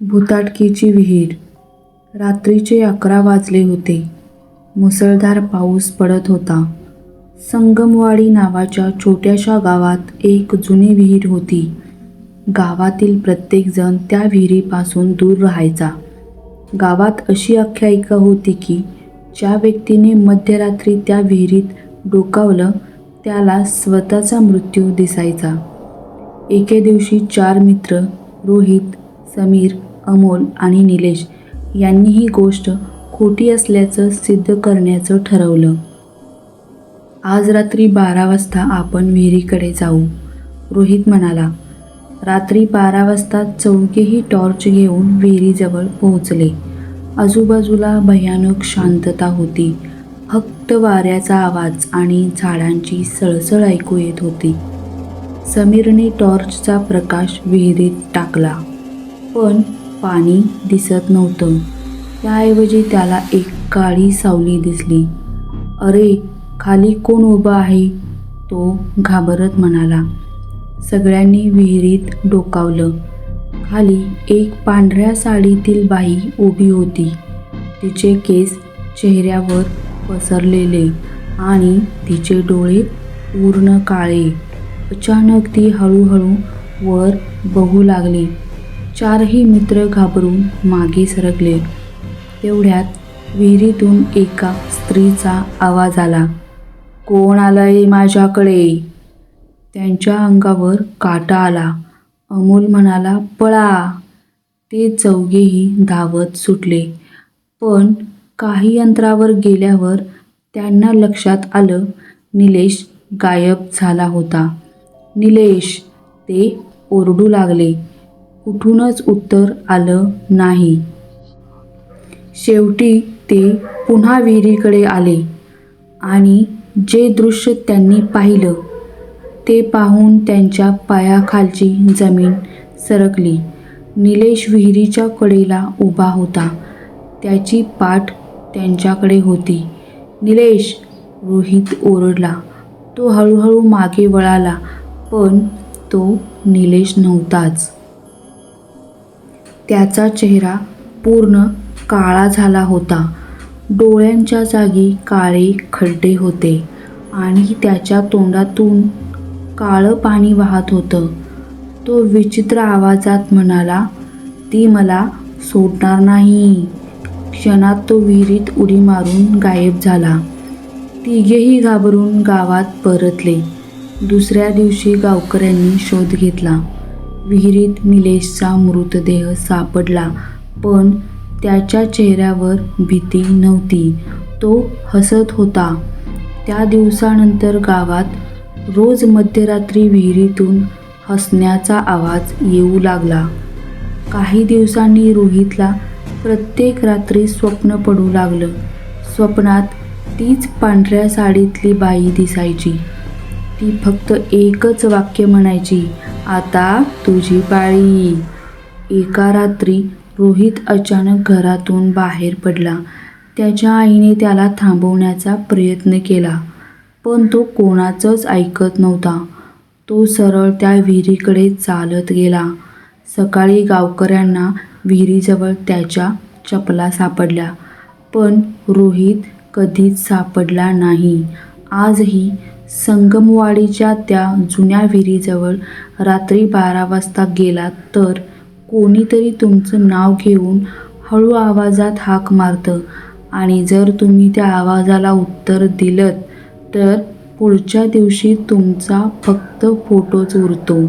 भुताटकीची विहीर. रात्रीचे 11 वाजले होते. मुसळधार पाऊस पडत होता. संगमवाडी नावाच्या छोट्याशा गावात एक जुनी विहीर होती. गावातील प्रत्येकजण त्या विहिरीपासून दूर राहायचा. गावात अशी आख्यायिका होती की ज्या व्यक्तीने मध्यरात्री त्या विहिरीत डोकावलं त्याला स्वतःचा मृत्यू दिसायचा. एके दिवशी 4 मित्र रोहित, समीर, अमोल आणि निलेश यांनी ही गोष्ट खोटी असल्याचं सिद्ध करण्याचं ठरवलं. आज रात्री 12 वाजता आपण विहिरीकडे जाऊ, रोहित म्हणाला. रात्री 12 वाजता चौघेही टॉर्च घेऊन विहिरीजवळ पोहोचले. आजूबाजूला भयानक शांतता होती. फक्त वाऱ्याचा आवाज आणि झाडांची सळसळ ऐकू येत होती. समीरने टॉर्चचा प्रकाश विहिरीत टाकला, पण पाणी दिसत नव्हतं. त्याऐवजी त्याला एक काळी सावली दिसली. अरे, खाली कोण उभं आहे? तो घाबरत म्हणाला. सगळ्यांनी विहिरीत डोकावलं. खाली एक पांढऱ्या साडीतील बाई उभी होती. तिचे केस चेहऱ्यावर पसरलेले आणि तिचे डोळे पूर्ण काळे. अचानक ती हळूहळू वर बघू लागली. 4ही मित्र घाबरून मागे सरकले. तेवढ्यात विहिरीतून एका स्त्रीचा आवाज आला. कोण आलंय माझ्याकडे? त्यांच्या अंगावर काटा आला. अमोल म्हणाला, पळा. ते चौघेही धावत सुटले. पण काही अंतरावर गेल्यावर त्यांना लक्षात आलं निलेश गायब झाला होता. निलेश, ते ओरडू लागले. कुठूनच उत्तर आलं नाही. शेवटी ते पुन्हा विहिरीकडे आले आणि जे दृश्य त्यांनी पाहिलं ते पाहून त्यांच्या पायाखालची जमीन सरकली. निलेश विहिरीच्या कडेला उभा होता. त्याची पाठ त्यांच्याकडे होती. निलेश, रोहित ओरडला. तो हळूहळू मागे वळाला, पण तो निलेश नव्हताच. त्याचा चेहरा पूर्ण काळा झाला होता. डोळ्यांच्या जागी काळे खड्डे होते आणि त्याच्या तोंडातून काळं पाणी वाहत होतं. तो विचित्र आवाजात म्हणाला, ती मला सोडणार नाही. क्षणात तो विहिरीत उडी मारून गायब झाला. तिघेही घाबरून गावात परतले. दुसऱ्या दिवशी गावकऱ्यांनी शोध घेतला. विहिरीत निलेशचा मृतदेह सापडला, पण त्याच्या चेहऱ्यावर भीती नव्हती. तो हसत होता. त्या दिवसानंतर गावात रोज मध्यरात्री विहिरीतून हसण्याचा आवाज येऊ लागला. काही दिवसांनी रोहितला प्रत्येक रात्री स्वप्न पडू लागलं. स्वप्नात तीच पांढऱ्या साडीतली बाई दिसायची. ती फक्त एकच वाक्य म्हणायची, आता तुझी पाळी. एका रात्री रोहित अचानक घरातून बाहेर पडला. त्याच्या आईने त्याला थांबवण्याचा प्रयत्न केला, पण तो कोणाचंच ऐकत नव्हता. तो सरळ त्या विहिरीकडे चालत गेला. सकाळी गावकऱ्यांना विहिरीजवळ त्याच्या चपला सापडल्या, पण रोहित कधीच सापडला नाही. आजही संगमवाडीच्या त्या जुन्या विहिरीजवळ रात्री 12 वाजता गेलात तर कोणीतरी तुमचं नाव घेऊन हळू आवाजात हाक मारतं आणि जर तुम्ही त्या आवाजाला उत्तर दिलंत तर पुढच्या दिवशी तुमचा फक्त फोटोच उरतो.